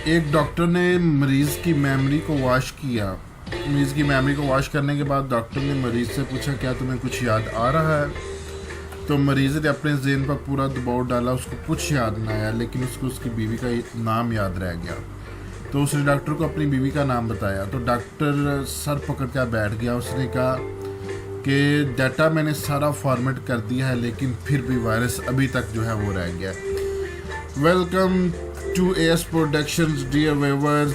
एक डॉक्टर ने मरीज़ की मेमोरी को वॉश किया। मरीज़ की मेमोरी को वॉश करने के बाद डॉक्टर ने मरीज़ से पूछा, क्या तुम्हें कुछ याद आ रहा है? तो मरीज़ ने अपने ज़हन पर पूरा दबाव डाला, उसको कुछ याद ना आया, लेकिन उसको उसकी बीवी का नाम याद रह गया। तो उसने डॉक्टर को अपनी बीवी का नाम बताया। तो डॉक्टर सर पकड़ कर बैठ गया। उसने कहा कि डाटा मैंने सारा फॉर्मेट कर दिया है, लेकिन फिर भी वायरस अभी तक जो है वो रह गया। Welcome to S productions dear viewers,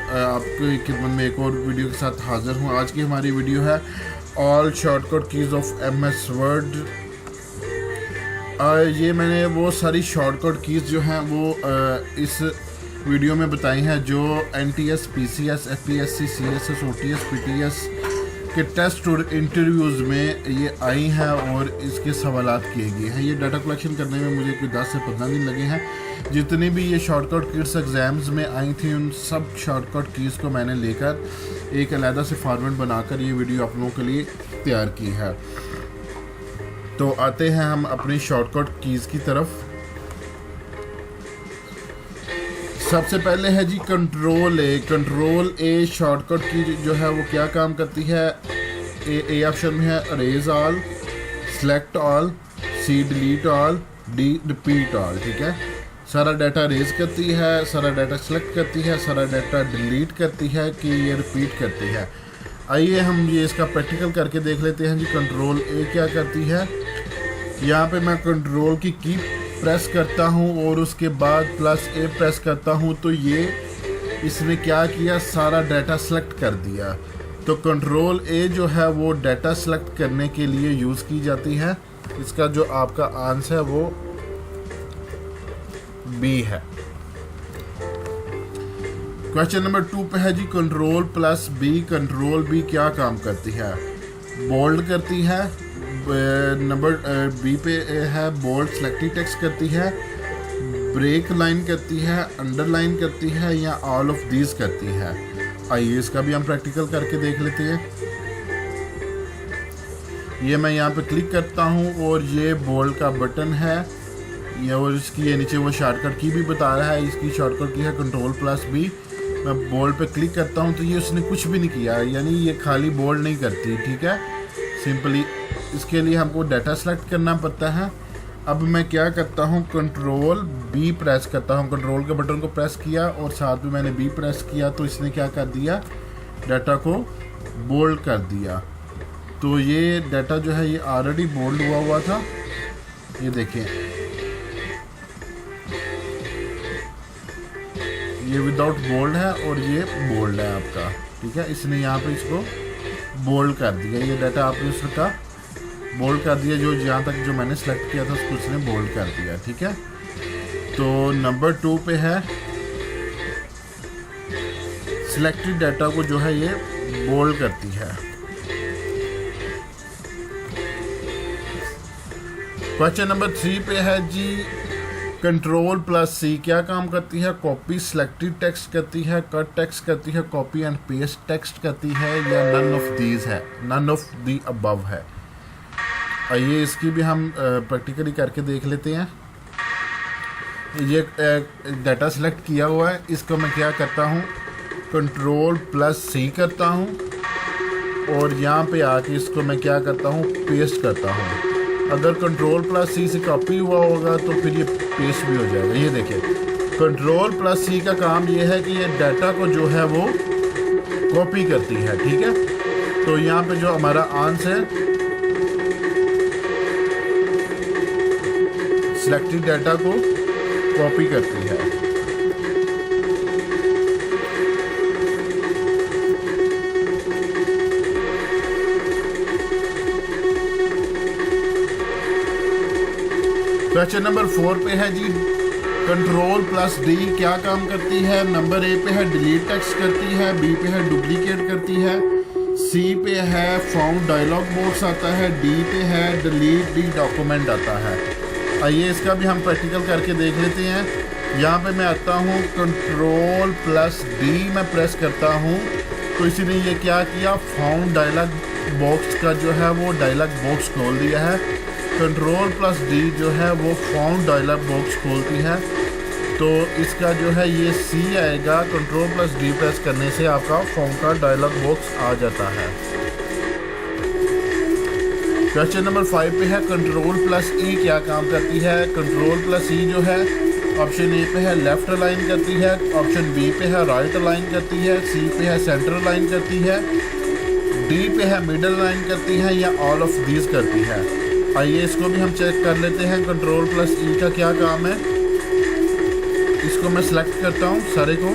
आपकी खिदमत में एक और वीडियो के साथ हाज़िर हूँ। आज की हमारी वीडियो है all shortcut keys of MS word. ये मैंने वो सारी शॉर्टकट कीज़ जो हैं वो इस वीडियो में बताई हैं जो NTS, PCS, FPSC, CSS, OTS, PTS के टेस्ट और इंटरव्यूज़ में ये आई हैं और इसके सवालात किए गए हैं। ये डाटा कलेक्शन करने में मुझे कोई 10 से 15 दिन लगे हैं। जितनी भी ये शॉर्टकट कीज़ एग्ज़ाम्स में आई थी, उन सब शॉर्टकट कीज़ को मैंने लेकर एक अलहदा से फॉर्मेट बनाकर ये वीडियो आप लोगों के लिए तैयार की है। तो आते हैं हम अपनी शॉर्टकट कीज़ की तरफ। सबसे पहले है जी control A. Control A shortcut की जो है वो क्या काम करती है? ए ऑप्शन में है arrange all, select all, C delete all, D repeat all. ठीक है, सारा डाटा अरेज करती है, सारा डाटा सेलेक्ट करती है, सारा डाटा डिलीट करती है कि ये रिपीट करती है। आइए हम ये इसका प्रैक्टिकल करके देख लेते हैं जी। कंट्रोल ए क्या करती है? यहाँ पे मैं कंट्रोल की प्रेस करता हूँ और उसके बाद +A प्रेस करता हूँ, तो ये इसने क्या किया, सारा डाटा सेलेक्ट कर दिया। तो कंट्रोल ए जो है वो डाटा सेलेक्ट करने के लिए यूज़ की जाती है। इसका जो आपका आंसर है वो B है। क्वेश्चन नंबर 2 पे है जी कंट्रोल +B। कंट्रोल B क्या काम करती है? बोल्ड करती है। नंबर B पे है बोल्ड सेलेक्टेड टेक्स्ट करती है, ब्रेक लाइन करती है, अंडरलाइन करती है, या ऑल ऑफ दीज करती है। आइए इसका भी हम प्रैक्टिकल करके देख लेते हैं। ये मैं यहाँ पे क्लिक करता हूँ और ये बोल्ड का बटन है, ये और इसकी ये नीचे वो शॉर्टकट की भी बता रहा है। इसकी शॉर्टकट की है कंट्रोल +B। मैं बोल्ड पे क्लिक करता हूँ तो ये उसने कुछ भी नहीं किया, यानी ये खाली बोल्ड नहीं करती। ठीक है, सिंपली इसके लिए हमको डाटा सेलेक्ट करना पड़ता है। अब मैं क्या करता हूँ, कंट्रोल B प्रेस करता हूँ। कंट्रोल के बटन को प्रेस किया और साथ में मैंने B प्रेस किया, तो इसने क्या कर दिया, डाटा को बोल्ड कर दिया। तो ये डाटा जो है ये ऑलरेडी बोल्ड हुआ था, ये देखें, ये विदाउट बोल्ड है और ये बोल्ड है आपका। ठीक है, इसने यहाँ पे इसको बोल्ड कर दिया। ये डाटा आपने उसका बोल्ड कर दिया, जो जहाँ तक जो मैंने सेलेक्ट किया था उसको उसने बोल्ड कर दिया। ठीक है, तो नंबर 2 पे है सिलेक्टेड डाटा को जो है ये बोल्ड करती है। क्वेश्चन नंबर 3 पे है जी कंट्रोल +C क्या काम करती है? कॉपी सेलेक्टेड टेक्स्ट करती है, कट टेक्स्ट करती है, कॉपी एंड पेस्ट टेक्स्ट करती है, या नन ऑफ दीज है, नन ऑफ दी अबव है। आइए इसकी भी हम प्रैक्टिकली करके देख लेते हैं। ये डाटा सेलेक्ट किया हुआ है, इसको मैं क्या करता हूँ, कंट्रोल +C करता हूँ और यहाँ पे आके इसको मैं क्या करता हूँ, पेस्ट करता हूँ। अगर कंट्रोल +C से कॉपी हुआ होगा तो फिर ये पेस्ट भी हो जाएगा। ये देखिए, कंट्रोल +C का काम ये है कि ये डाटा को जो है वो कॉपी करती है। ठीक है, तो यहाँ पे जो हमारा आंसर है, सिलेक्टेड डाटा को कॉपी करती है। क्वेश्चन नंबर 4 पे है जी कंट्रोल +D क्या काम करती है? नंबर A पे है डिलीट टेक्स्ट करती है, B पे है डुप्लीकेट करती है, C पे है फाउंड डायलॉग बॉक्स आता है, D पे है डिलीट दी डॉक्यूमेंट आता है। आइए इसका भी हम प्रैक्टिकल करके देख लेते हैं। यहाँ पे मैं आता हूँ, कंट्रोल +D मैं प्रेस करता हूँ, तो इसी ने ये क्या किया, फाउंड डायलॉग बॉक्स का जो है वो डायलॉग बॉक्स खोल दिया है। कंट्रोल +D जो है वो फाउंड डायलॉग बॉक्स खोलती है। तो इसका जो है ये सी आएगा। कंट्रोल प्लस डी प्रेस करने से आपका फॉर्म का डायलॉग बॉक्स आ जाता है। क्वेश्चन नंबर 5 पे है कंट्रोल प्लस ई क्या काम करती है। कंट्रोल प्लस ई जो है ऑप्शन ए पे है लेफ्ट अलाइन करती है, ऑप्शन बी पे है राइट अलाइन करती है, सी पे है सेंटर अलाइन करती है, डी पे है मिडल अलाइन करती है, या ऑल ऑफ दीज करती है। आइए इसको भी हम चेक कर लेते हैं कंट्रोल प्लस ई का क्या काम है। इसको मैं सेलेक्ट करता हूँ सारे को।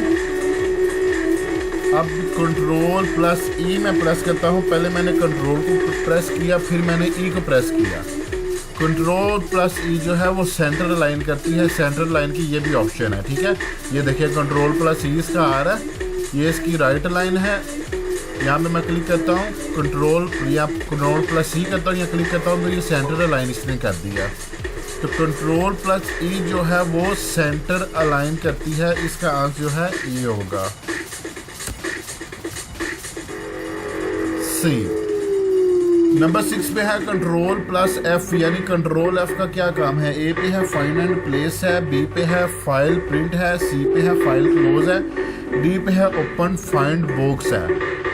अब कंट्रोल प्लस ई मैं प्रेस करता हूँ। पहले मैंने कंट्रोल को प्रेस किया, फिर मैंने ई को प्रेस किया। कंट्रोल प्लस ई जो है वो सेंटर लाइन करती है। सेंटर लाइन की ये भी ऑप्शन है, ठीक है। ये देखिए कंट्रोल प्लस ई इसका आ रहा है, ये इसकी राइट लाइन है। यहाँ पे मैं क्लिक करता हूँ कंट्रोल या कंट्रोल प्लस ई करता हूँ या क्लिक करता हूँ तो ये सेंटर लाइन इसने कर दिया। तो कंट्रोल प्लस ई जो है वो सेंटर अलाइन करती है। इसका आंसर जो है ये होगा सी। नंबर 6 पे है कंट्रोल प्लस एफ, यानी कंट्रोल एफ का क्या काम है। ए पे है फाइंड एंड प्लेस है, बी पे है फाइल प्रिंट है, सी पे है फाइल क्लोज है, डी पे है ओपन फाइंड बॉक्स है।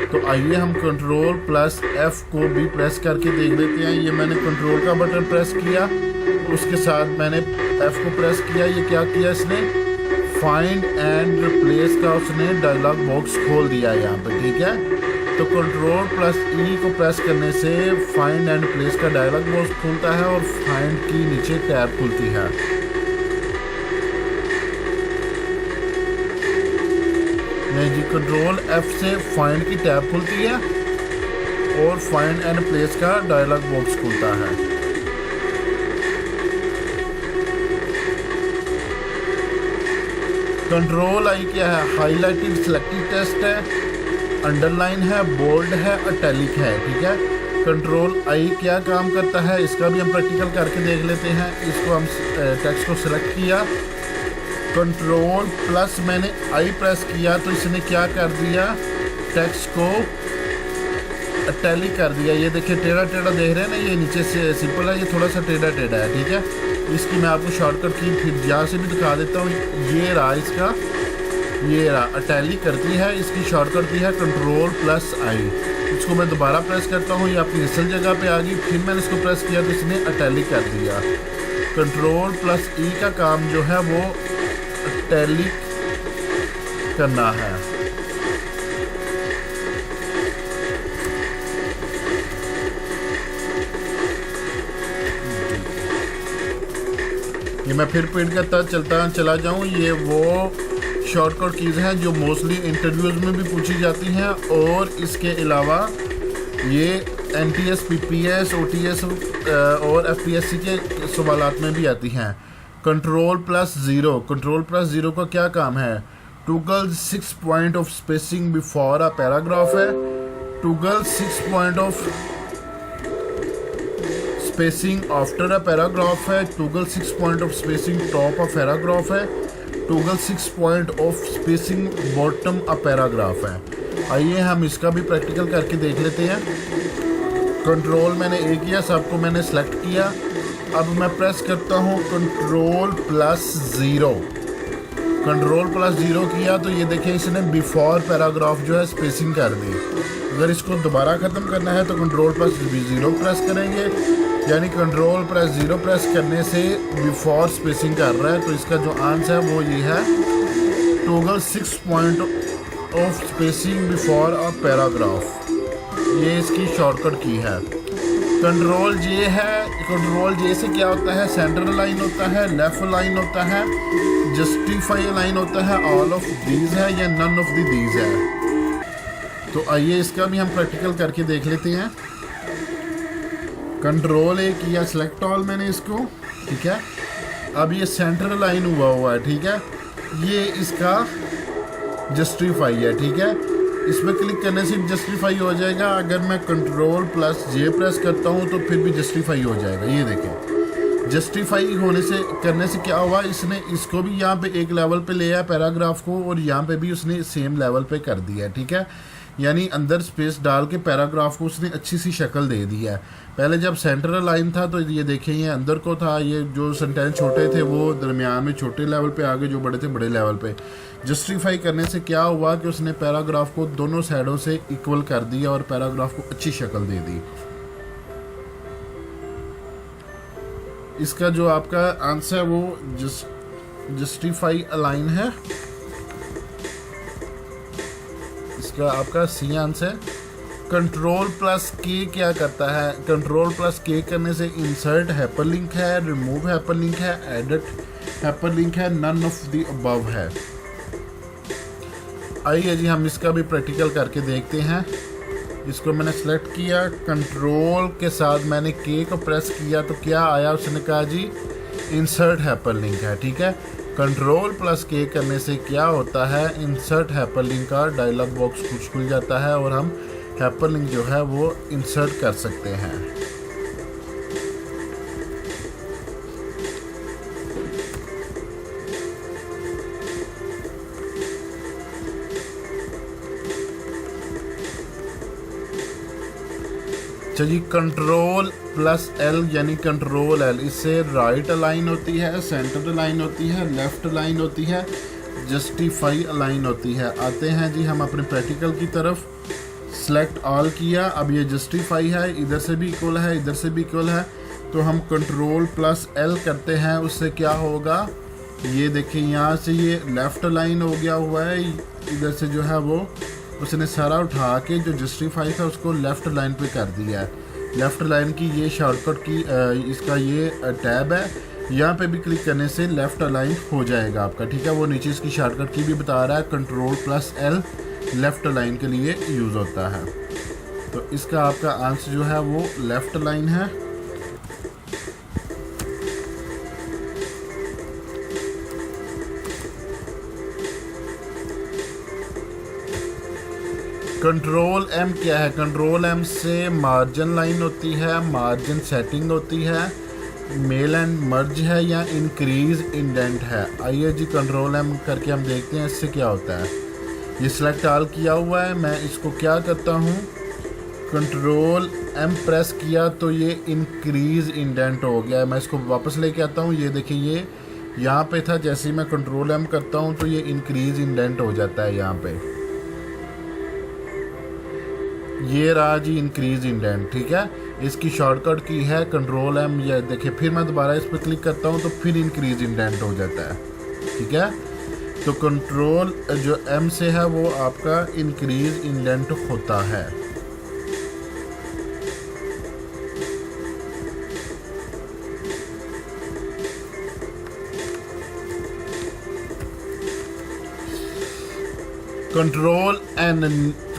तो आइए हम कंट्रोल प्लस एफ को भी प्रेस करके देख लेते हैं। ये मैंने कंट्रोल का बटन प्रेस किया, उसके साथ मैंने एफ को प्रेस किया। ये क्या किया इसने, फाइंड एंड रिप्लेस का उसने डायलॉग बॉक्स खोल दिया यहाँ पे, ठीक है। तो कंट्रोल प्लस ई को प्रेस करने से फाइंड एंड प्लेस का डायलॉग बॉक्स खुलता है और फाइंड की नीचे टैब खुलती है। जी कंट्रोल एफ से फाइंड की टैब खुलती है और फाइंड एंड प्लेस का डायलॉग बॉक्स खुलता है। कंट्रोल आई क्या है, हाईलाइटेड सिलेक्टेड टेक्स्ट है, अंडरलाइन है, बोल्ड है, इटैलिक है, ठीक है। कंट्रोल आई क्या काम करता है इसका भी हम प्रैक्टिकल करके देख लेते हैं। इसको हम टेक्स्ट को सिलेक्ट किया, कंट्रोल प्लस मैंने आई प्रेस किया तो इसने क्या कर दिया, टेक्स्ट को इटैलिक कर दिया। ये देखिए टेढ़ा टेढ़ा देख रहे हैं ना, ये नीचे से सिंपल है, ये थोड़ा सा टेढ़ा टेढ़ा है, ठीक है। इसकी मैं आपको शॉर्टकट की फिर यहाँ से भी दिखा देता हूँ। ये रहा इसका, ये रहा इटैलिक करती है। इसकी शॉर्टकट की है कंट्रोल प्लस आई। इसको मैं दोबारा प्रेस करता हूँ, ये अपनी असल जगह पे आ गई। फिर मैंने इसको प्रेस किया तो इसने इटैलिक कर दिया। कंट्रोल प्लस ई का काम जो है वो इटैलिक करना है। ये मैं फिर प्रिंट करता चला जाऊँ। ये वो शॉर्टकट कीज़ हैं जो मोस्टली इंटरव्यूज़ में भी पूछी जाती हैं और इसके अलावा ये NTS, PPS, OTS और FPSC के सवालात में भी आती हैं। Control plus zero, control plus zero का क्या काम है, toggle 6 point of spacing before a paragraph है, toggle 6 point of spacing after a paragraph है, toggle 6 point of spacing top a paragraph है, toggle 6 point of spacing bottom a paragraph है। आइए हम इसका भी प्रैक्टिकल करके देख लेते हैं। कंट्रोल मैंने ए किया, सबको मैंने सेलेक्ट किया। अब मैं प्रेस करता हूँ control plus zero. Control plus zero किया तो ये देखिए इसने बिफोर पैराग्राफ जो है स्पेसिंग कर दी। अगर इसको दोबारा ख़त्म करना है तो कंट्रोल प्लस ज़ीरो प्रेस करेंगे, यानी कंट्रोल प्लस ज़ीरो प्रेस करने से बिफोर स्पेसिंग कर रहा है। तो इसका जो आंसर है वो ये है, toggle 6 point of spacing before a paragraph. ये इसकी शॉर्टकट की है। कंट्रोल जे है, कंट्रोल जे से क्या होता है, सेंटर लाइन होता है, लेफ्ट लाइन होता है, जस्टिफाई लाइन होता है, ऑल ऑफ दीज है या नन ऑफ द दीज है। तो आइए इसका भी हम प्रैक्टिकल करके देख लेते हैं। कंट्रोल ए किया, सेलेक्ट ऑल मैंने इसको, ठीक है। अब ये सेंटर लाइन हुआ है, ठीक है। ये इसका जस्टिफाई है, ठीक है। इसमें क्लिक करने से जस्टिफाई हो जाएगा। अगर मैं कंट्रोल प्लस जे प्रेस करता हूँ तो फिर भी जस्टिफाई हो जाएगा। ये देखें जस्टिफाई होने से करने से क्या हुआ, इसने इसको भी यहाँ पे एक लेवल पे ले आया पैराग्राफ को, और यहाँ पे भी उसने सेम लेवल पे कर दिया, ठीक है। यानी अंदर स्पेस डाल के पैराग्राफ को उसने अच्छी सी शक्ल दे दी है। पहले जब सेंटर अलाइन था तो ये देखिए ये अंदर को था, ये जो सेंटेंस छोटे थे वो दरमियान में छोटे लेवल पे आ गए, जो बड़े थे बड़े लेवल पे। जस्टिफाई करने से क्या हुआ कि उसने पैराग्राफ को दोनों साइडों से इक्वल कर दिया और पैराग्राफ को अच्छी शक्ल दे दी। इसका जो आपका आंसर है वो जस्टिफाई अलाइन है, इसका आपका सी आंसर। कंट्रोल प्लस के क्या करता है? कंट्रोल प्लस के करने से इंसर्ट हाइपरलिंक है, रिमूव हाइपरलिंक है, एडिट हाइपरलिंक है, नन ऑफ द अबव है। आइए जी हम इसका भी प्रैक्टिकल करके देखते हैं। इसको मैंने सेलेक्ट किया, कंट्रोल के साथ मैंने के को प्रेस किया तो क्या आया? उसने कहा जी इंसर्ट हाइपरलिंक है। ठीक है, कंट्रोल प्लस के करने से क्या होता है? इंसर्ट हाइपरलिंक का डायलॉग बॉक्स कुछ खुल जाता है और हम हाइपरलिंक जो है वो इंसर्ट कर सकते हैं। चलिए कंट्रोल प्लस एल यानी कंट्रोल एल, इससे राइट अलाइन होती है, सेंटर अलाइन होती है, लेफ्ट अलाइन होती है, जस्टिफाई अलाइन होती है। आते हैं जी हम अपने प्रैक्टिकल की तरफ। सेलेक्ट ऑल किया, अब ये जस्टिफाई है, इधर से भी इक्वल है, इधर से भी इक्वल है, तो हम कंट्रोल प्लस एल करते हैं, उससे क्या होगा? ये देखिए यहाँ से ये लेफ्ट अलाइन हो गया हुआ है, इधर से जो है वो उसने सारा उठा के जो जस्टिफाई था उसको लेफ़्ट लाइन पे कर दिया है। लेफ़्ट लाइन की ये शॉर्टकट की इसका ये टैब है, यहाँ पे भी क्लिक करने से लेफ़्ट अलाइन हो जाएगा आपका। ठीक है, वो नीचे इसकी शॉर्टकट की भी बता रहा है, control plus L left line के लिए यूज़ होता है। तो इसका आपका आंसर जो है वो लेफ़्ट लाइन है। कंट्रोल एम क्या है? कंट्रोल एम से मार्जिन लाइन होती है, मार्जिन सेटिंग होती है, मेल एंड मर्ज है या इंक्रीज इंडेंट है। आइए जी कंट्रोल एम करके हम देखते हैं इससे क्या होता है। ये सिलेक्ट ऑल किया हुआ है, मैं इसको क्या करता हूँ, कंट्रोल एम प्रेस किया तो ये इंक्रीज इंडेंट हो गया है। मैं इसको वापस लेके आता हूँ, ये देखिए ये यहाँ पे था, जैसे ही मैं कंट्रोल एम करता हूँ तो ये इंक्रीज इंडेंट हो जाता है यहाँ पे। ये रहा जी इंक्रीज इंडेंट। ठीक है, इसकी शॉर्टकट की है कंट्रोल एम। ये देखिए फिर मैं दोबारा इस पर क्लिक करता हूँ तो फिर इंक्रीज इंडेंट हो जाता है। ठीक है, तो कंट्रोल जो एम से है वो आपका इंक्रीज इंडेंट होता है।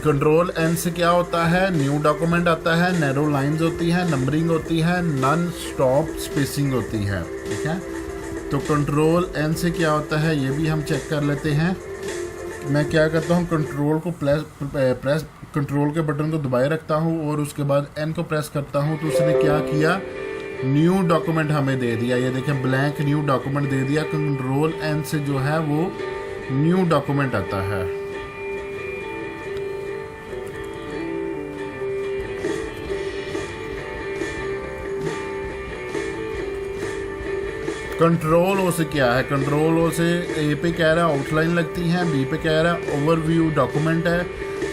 कंट्रोल एन से क्या होता है? न्यू डॉक्यूमेंट आता है, नैरो लाइंस होती है, नंबरिंग होती है, नॉन स्टॉप स्पेसिंग होती है। ठीक है, तो कंट्रोल एन से क्या होता है ये भी हम चेक कर लेते हैं। मैं क्या करता हूँ, कंट्रोल को प्रेस कंट्रोल के बटन को दबाए रखता हूँ और उसके बाद एन को प्रेस करता हूँ तो उसने क्या किया, न्यू डॉक्यूमेंट हमें दे दिया। ये देखें ब्लैंक न्यू डॉक्यूमेंट दे दिया। कंट्रोल एन से जो है वो न्यू डॉक्यूमेंट आता है। कंट्रोल ओ से क्या है? कंट्रोल ओ से ए पे कह रहा है आउटलाइन लगती है, बी पे कह रहा है ओवरव्यू डॉक्यूमेंट है,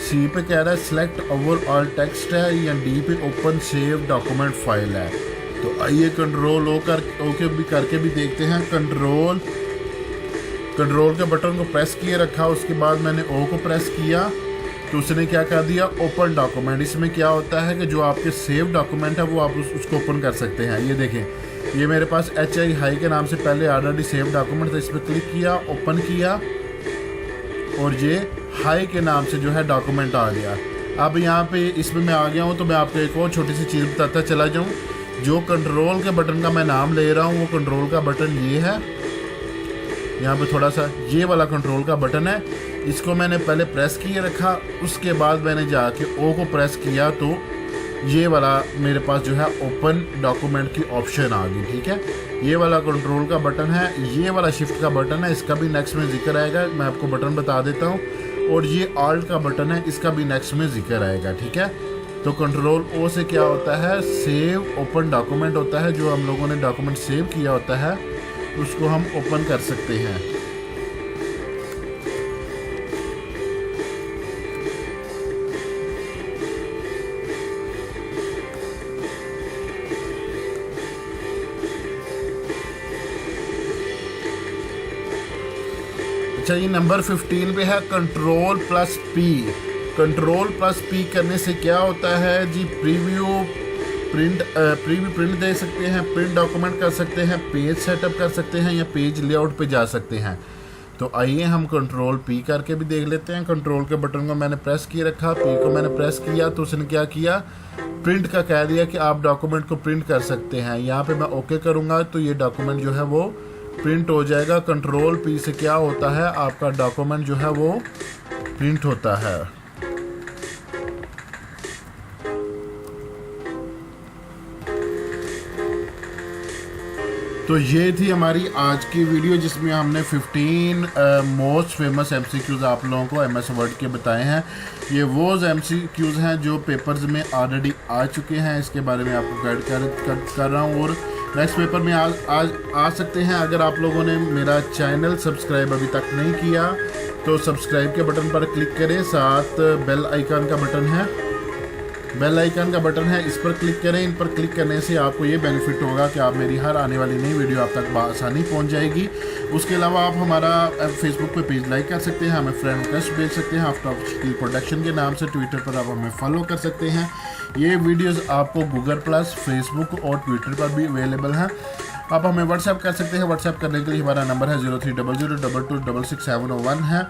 सी पे कह रहा है सिलेक्ट ओवर ऑल टेक्स्ट है, या डी पे ओपन सेव डॉक्यूमेंट फाइल है। तो आइए कंट्रोल ओ करके भी देखते हैं। कंट्रोल के बटन को प्रेस किए रखा, उसके बाद मैंने ओ को प्रेस किया तो उसने क्या कर दिया, ओपन डॉक्यूमेंट। इसमें क्या होता है कि जो आपके सेव डॉक्यूमेंट है वो आप उसको ओपन कर सकते हैं। ये देखें, ये मेरे पास HI हाई के नाम से पहले ऑलरेडी सेव डॉक्यूमेंट था, इस पर क्लिक किया, ओपन किया और ये हाई के नाम से जो है डॉक्यूमेंट आ गया। अब यहाँ पे इसमें मैं आ गया हूँ तो मैं आपको एक और छोटी सी चीज़ बताता चला जाऊँ। जो कंट्रोल के बटन का मैं नाम ले रहा हूँ वो कंट्रोल का बटन ये है, यहाँ पे थोड़ा सा ये वाला कंट्रोल का बटन है। इसको मैंने पहले प्रेस किए रखा, उसके बाद मैंने जाके ओ को प्रेस किया तो ये वाला मेरे पास जो है ओपन डॉक्यूमेंट की ऑप्शन आ गई। ठीक है, ये वाला कंट्रोल का बटन है, ये वाला शिफ्ट का बटन है, इसका भी नेक्स्ट में जिक्र आएगा, मैं आपको बटन बता देता हूँ। और ये आल्ट का बटन है, इसका भी नेक्स्ट में जिक्र आएगा, ठीक है। तो कंट्रोल ओ से क्या होता है, सेव ओपन डॉक्यूमेंट होता है, जो हम लोगों ने डॉक्यूमेंट सेव किया होता है उसको हम ओपन कर सकते हैं। अच्छा, ये नंबर 15 पे है control plus P. Control plus P करने से क्या होता है जी, प्रीव्यू प्रिंट दे सकते हैं, प्रिंट डॉक्यूमेंट कर सकते हैं, पेज सेटअप कर सकते हैं या पेज लेआउट पे जा सकते हैं। तो आइए हम कंट्रोल पी करके भी देख लेते हैं। कंट्रोल के बटन को मैंने प्रेस किए रखा, पी को मैंने प्रेस किया तो उसने क्या किया, प्रिंट का कह दिया कि आप डॉक्यूमेंट को प्रिंट कर सकते हैं। यहाँ पे मैं ओके करूँगा तो ये डॉक्यूमेंट जो है वो प्रिंट हो जाएगा। कंट्रोल पी से क्या होता है, आपका डॉक्यूमेंट जो है वो प्रिंट होता है। तो ये थी हमारी आज की वीडियो जिसमें हमने 15 मोस्ट फेमस एमसीक्यूज़ आप लोगों को एमएस वर्ड के बताए हैं। ये वो एमसीक्यूज़ हैं जो पेपर्स में ऑलरेडी आ चुके हैं, इसके बारे में आपको गाइड कर रहा हूँ और नेक्स्ट पेपर में आ सकते हैं। अगर आप लोगों ने मेरा चैनल सब्सक्राइब अभी तक नहीं किया तो सब्सक्राइब के बटन पर क्लिक करें, साथ बेल आइकन का बटन है, बेल आइकन का बटन है, इस पर क्लिक करें। इन पर क्लिक करने से आपको ये बेनिफिट होगा कि आप मेरी हर आने वाली नई वीडियो आप तक आसानी पहुंच जाएगी। उसके अलावा आप हमारा फेसबुक पे पेज लाइक कर सकते हैं, हमें फ्रेंड रिक्वेस्ट भेज सकते हैं, आफ्टर स्किल प्रोडक्शन के नाम से ट्विटर पर आप हमें फॉलो कर सकते हैं। ये वीडियोज़ आपको गूगल प्लस, फेसबुक और ट्विटर पर भी अवेलेबल हैं। आप हमें व्हाट्सएप कर सकते हैं। व्हाट्सएप करने के लिए हमारा नंबर है 0300226671 है।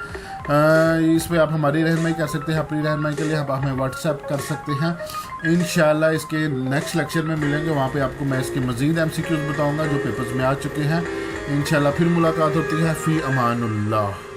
इस पर आप हमारी रहनुमाई कर सकते हैं। अपनी रहनुमाई के लिए आप हमें व्हाट्सएप कर सकते हैं। इंशाल्लाह इसके नेक्स्ट लेक्चर में मिलेंगे, वहाँ पे आपको मैं इसके मज़ीद MCQs बताऊँगा जो पेपर्स में आ चुके हैं। इंशाल्लाह फिर मुलाकात होती है। फ़ी अमानुल्लाह।